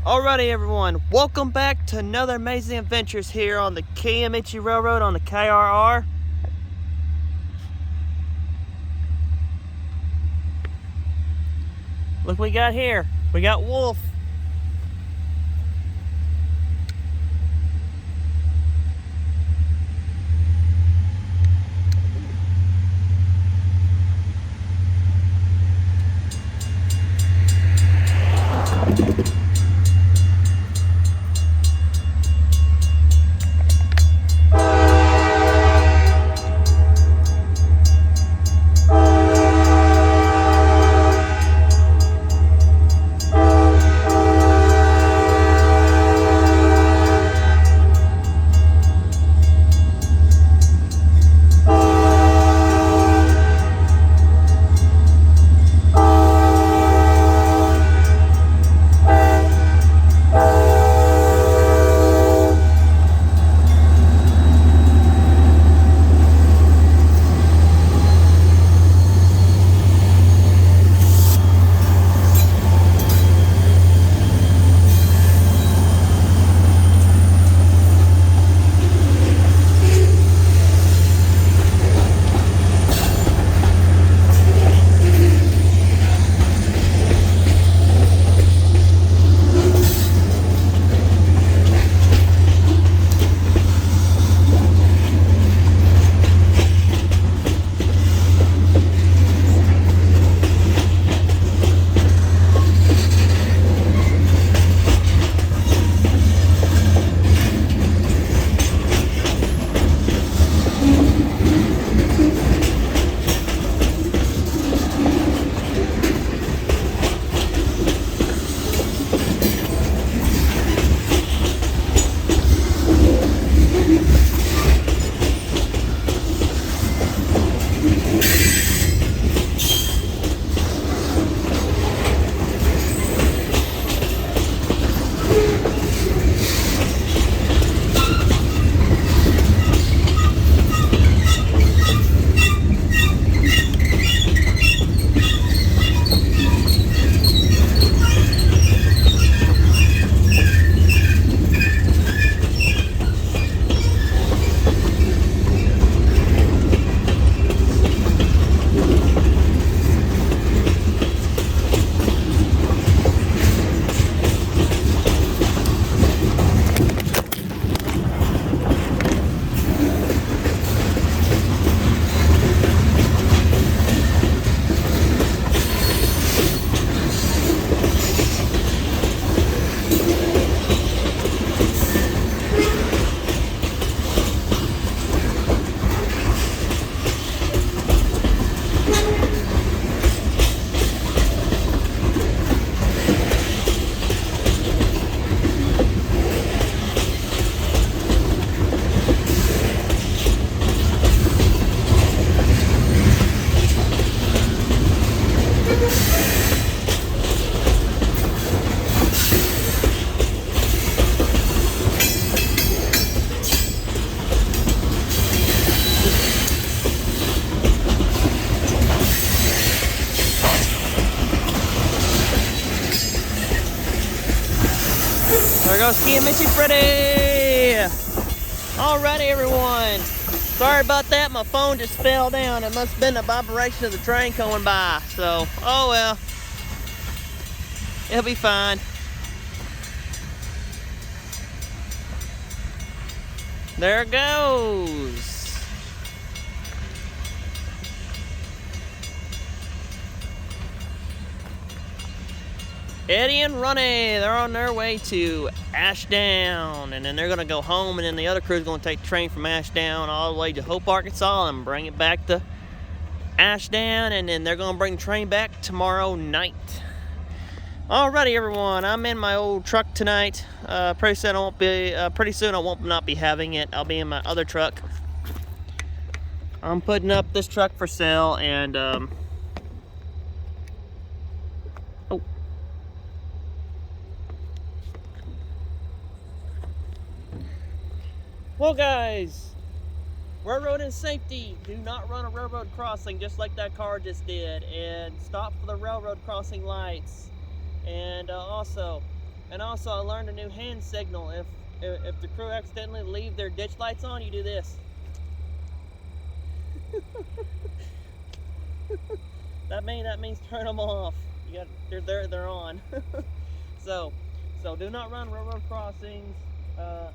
Alrighty everyone, welcome back to another amazing adventures here on the Kiamichi Railroad on the KRR. Look what we got here. We got Wolf. There goes Kiamichi Freddy! Alrighty everyone, sorry about that, my phone just fell down. It must have been the vibration of the train going by. So, oh well, it'll be fine. There it goes. Eddie and Ronnie, they're on their way to Ashdown, and then they're going to go home, and then the other crew's going to take the train from Ashdown all the way to Hope, Arkansas, and bring it back to Ashdown, and then they're going to bring the train back tomorrow night. Alrighty, everyone, I'm in my old truck tonight. Pretty soon I won't not be having it. I'll be in my other truck. I'm putting up this truck for sale, and well, guys, railroad and safety. Do not run a railroad crossing just like that car just did, and stop for the railroad crossing lights. And also, And also, I learned a new hand signal. If the crew accidentally leave their ditch lights on, you do this. That means turn them off. You got they're on. so do not run railroad crossings,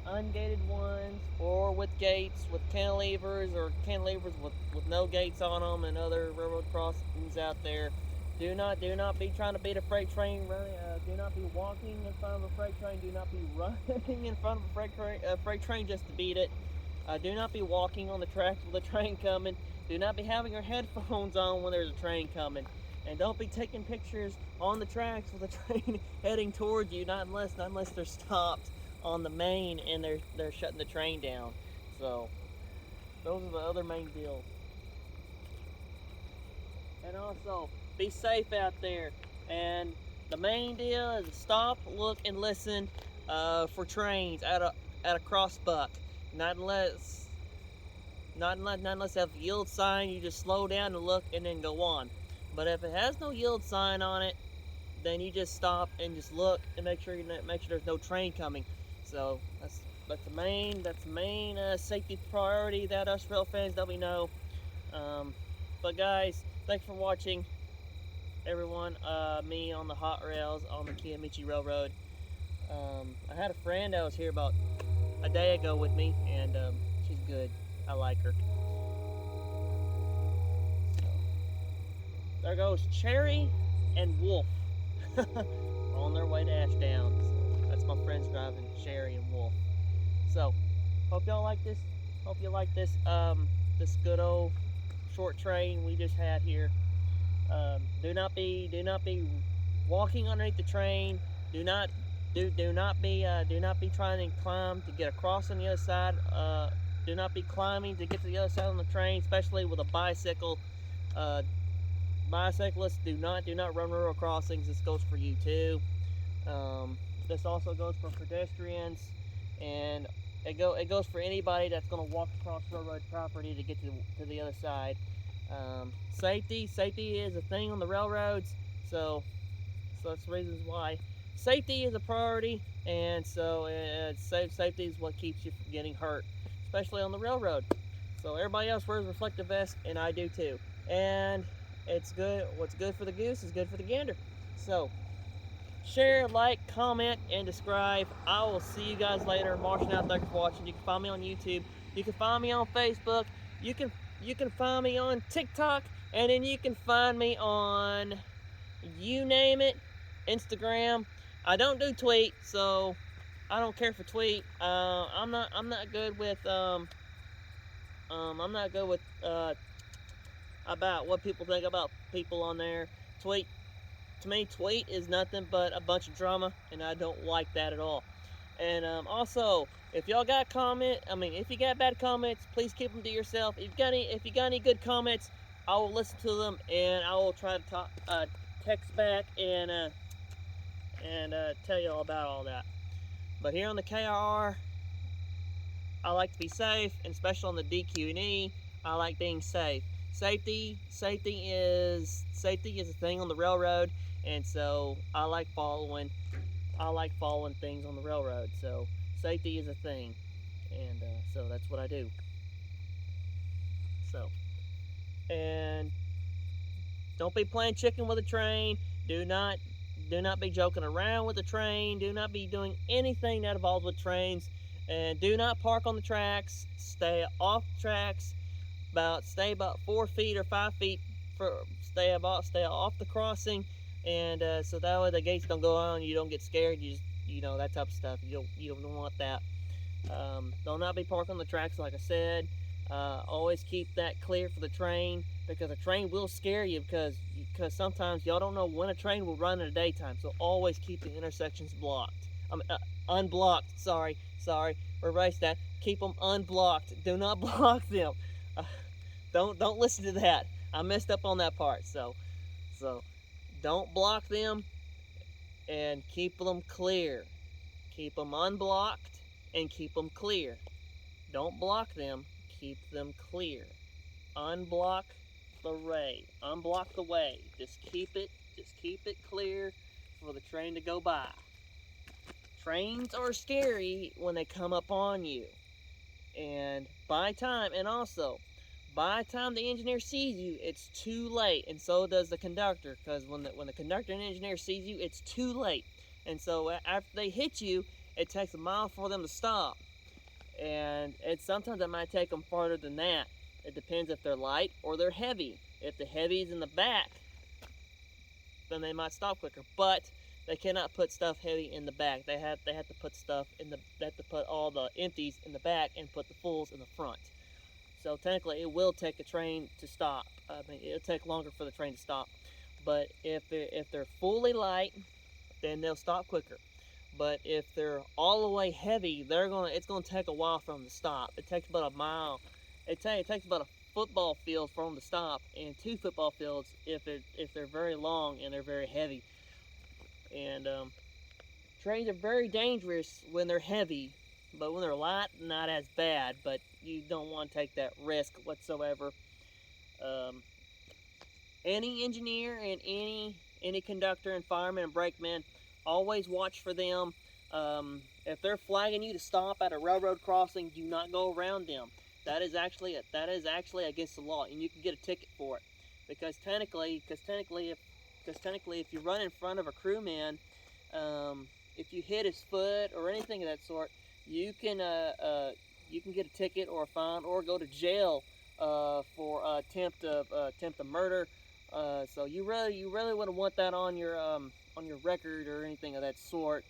ungated ones, or with gates, with cantilevers, or cantilevers with no gates on them, and other railroad crossings out there. Do not be trying to beat a freight train. Do not be walking in front of a freight train. Do not be running in front of a freight train just to beat it. Do not be walking on the tracks with a train coming. Do not be having your headphones on when there's a train coming. And don't be taking pictures on the tracks with a train heading towards you, not unless they're stopped on the main and they're shutting the train down. So those are the other main deals. And also, be safe out there. And the main deal is stop, look, and listen for trains at a crossbuck. Not unless they have a yield sign, you just slow down and look and then go on. But if it has no yield sign on it, then you just stop and just look and make sure there's no train coming. So that's the main safety priority that us rail fans that we know. But guys, thanks for watching, everyone. Me on the hot rails on the Kiamichi Railroad. I had a friend that was here about a day ago with me, and she's good. I like her. So, there goes Cherry and Wolf on their way to Ashdown. So that's my friends driving, Cherry and Wolf. So hope y'all like this. Hope you like this. This good old short train we just had here. Do not be walking underneath the train. Do not be trying to climb to get across on the other side. Do not be climbing to get to the other side on the train, especially with a bicycle. Bicyclists, do not run railroad crossings. This goes for you too. This also goes for pedestrians, and it goes for anybody that's going to walk across railroad property to get to the other side. Safety is a thing on the railroads, so that's the reasons why safety is a priority, and so safety is what keeps you from getting hurt, especially on the railroad. So everybody else wears reflective vests, and I do too. And it's good. What's good for the goose is good for the gander. So share, like, comment, and subscribe. I will see you guys later. Martian out, thanks for watching. You can find me on YouTube. You can find me on Facebook. You can find me on TikTok, and then you can find me on, you name it, Instagram. I don't do tweet, so I don't care for tweet. I'm not good with about what people think about people on there. Tweet, to me, tweet is nothing but a bunch of drama, and I don't like that at all. And also, if y'all got if you got bad comments, please keep them to yourself. If you got any good comments, I will listen to them, and I will try to text back and tell you all about all that. But here on the KRR, I like to be safe, and especially on the DQ&E, I like being safe. Safety is a thing on the railroad, and so I like following things on the railroad. So safety is a thing, and so that's what I do. So, and don't be playing chicken with a train. Do not be joking around with the train. Do not be doing anything that involves with trains, and do not park on the tracks. Stay off the tracks. Stay about 4 feet or 5 feet. Stay off the crossing, and so that way the gates don't go on. You don't get scared. That type of stuff. You don't want that. Do not be parked on the tracks, like I said. Always keep that clear for the train, because a train will scare you, because sometimes y'all don't know when a train will run in the daytime. So always keep the intersections unblocked. Sorry, erase that. Keep them unblocked. Do not block them. Don't listen to that. I messed up on that part. So don't block them, and keep them clear. Keep them unblocked and keep them clear. Don't block them. Keep them clear. Unblock the way. Just keep it clear for the train to go by. trains are scary when they come up on you. And by the time the engineer sees you, it's too late, and so does the conductor, because when the conductor and engineer sees you, it's too late. And so after they hit you, it takes a mile for them to stop. And sometimes it might take them farther than that. It depends if they're light or they're heavy. If the heavy is in the back, then they might stop quicker. But they cannot put stuff heavy in the back. They have to put stuff in the. They have to put all the empties in the back and put the fulls in the front. So technically, it will take a train to stop. I mean, it'll take longer for the train to stop. But if they're fully light, then they'll stop quicker. But if they're all the way heavy, it's gonna take a while for them to stop. It takes about a mile. It takes about a football field for them to stop, and 2 football fields if they're very long and they're very heavy. And trains are very dangerous when they're heavy, but when they're light, not as bad. But you don't want to take that risk whatsoever. Any engineer and any conductor and fireman and brakeman, always watch for them. If they're flagging you to stop at a railroad crossing, do not go around them. That is actually against the law, and you can get a ticket for it. Because technically, if you run in front of a crewman, if you hit his foot or anything of that sort, you can get a ticket or a fine or go to jail for attempt of murder. So you really wouldn't want that on your record or anything of that sort.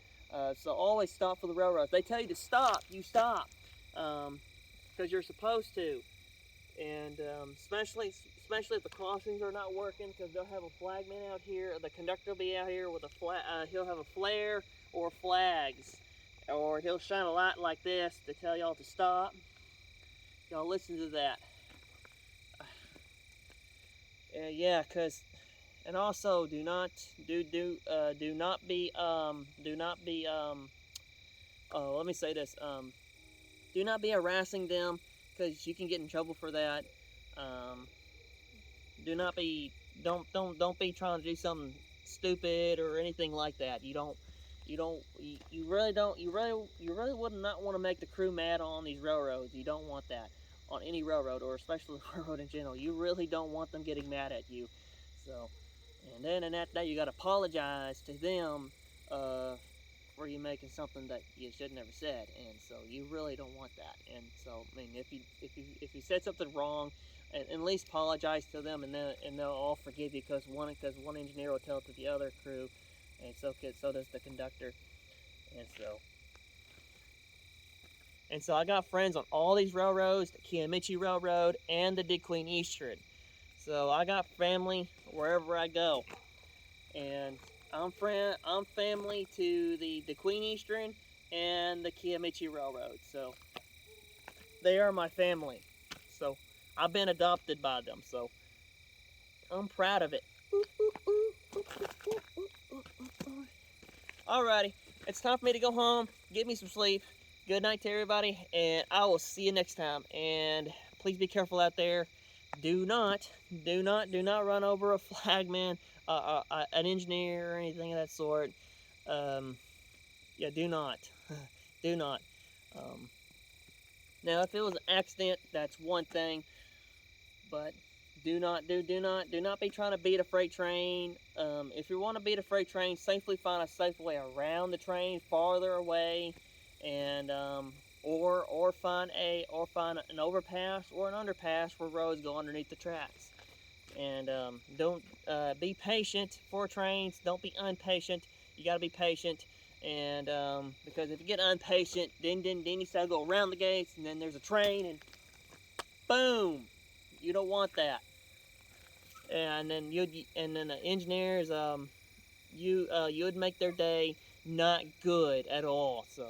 So always stop for the railroads. They tell you to stop, you stop, because you're supposed to. And especially if the crossings are not working, because they'll have a flagman out here. The conductor will be out here with a flag. He'll have a flare or flags, or he'll shine a light like this to tell y'all to stop. Y'all listen to that. Yeah, and also do not be let me say this. Do not be harassing them, because you can get in trouble for that. Don't be trying to do something stupid or anything like that. You really would not want to make the crew mad on these railroads. You don't want that on any railroad, or especially the railroad in general. You really don't want them getting mad at you. So, and then after that, you got to apologize to them for you making something that you should never said, and so you really don't want that. And so, I mean, if you said something wrong, at least apologize to them, and they'll all forgive you, because one engineer will tell it to the other crew, and so does the conductor. And so I got friends on all these railroads, the Kiamichi Railroad and the DeQueen Eastern. So I got family wherever I go, and I'm family to the DeQueen Eastern and the Kiamichi Railroad. So they are my family. So I've been adopted by them. So I'm proud of it. Alrighty, it's time for me to go home, get me some sleep. Good night to everybody, and I will see you next time. And please be careful out there. Do not run over a flagman, an engineer, or anything of that sort. Yeah, do not. Do not. Now, if it was an accident, that's one thing, but do not be trying to beat a freight train. If you want to beat a freight train, safely find a safe way around the train, farther away, and or find an overpass or an underpass where roads go underneath the tracks. And don't be patient for trains. Don't be impatient. You got to be patient. And because if you get impatient, then you start to go around the gates, and then there's a train, and boom, you don't want that. And then the engineers, you'd make their day not good at all. So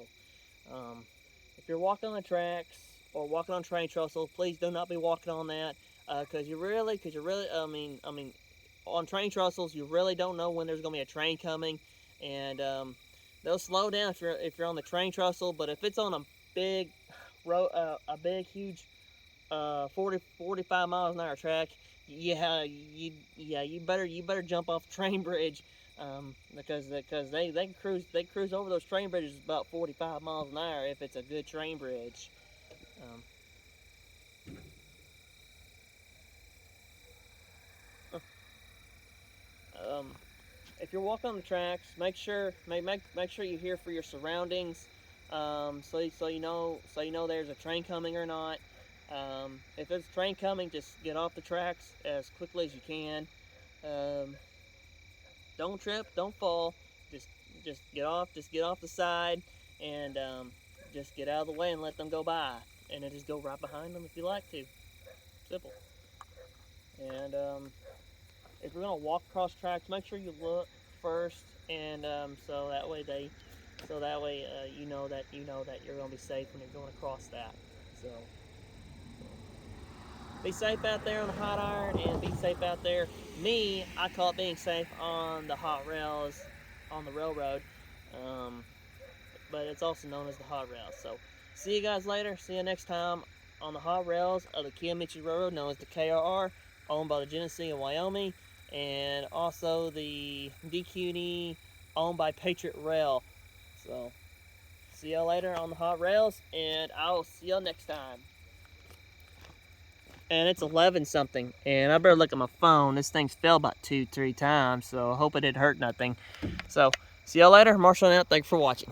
if you're walking on the tracks or walking on train trestle, please do not be walking on that, because you really, I mean, on train trestles, you really don't know when there's going to be a train coming, and they'll slow down if you're on the train trestle. But if it's on a big huge 45 miles an hour track, you better jump off the train bridge, because they cruise over those train bridges about 45 miles an hour if it's a good train bridge. If you're walking on the tracks, make sure you hear for your surroundings, so you know there's a train coming or not. If there's a train coming, just get off the tracks as quickly as you can. Don't trip, don't fall. Just just get off the side, and just get out of the way and let them go by, and then just go right behind them if you like to. Simple. And if you're gonna walk across tracks, make sure you look first, and so that way you know that you're gonna be safe when you're going across that. So be safe out there on the hot iron, and be safe out there. Me, I call it being safe on the hot rails on the railroad, but it's also known as the hot rails. So see you guys later. See you next time on the hot rails of the Kiamichi Railroad, known as the KRR, owned by the Genesee of Wyoming, and also the DQD, owned by Patriot Rail. So see y'all later on the hot rails, and I'll see y'all next time. And it's 11 something, and I better look at my phone. This thing's fell about 2-3 times, so I hope it didn't hurt nothing. So see y'all later. Marshall out. Thanks for watching.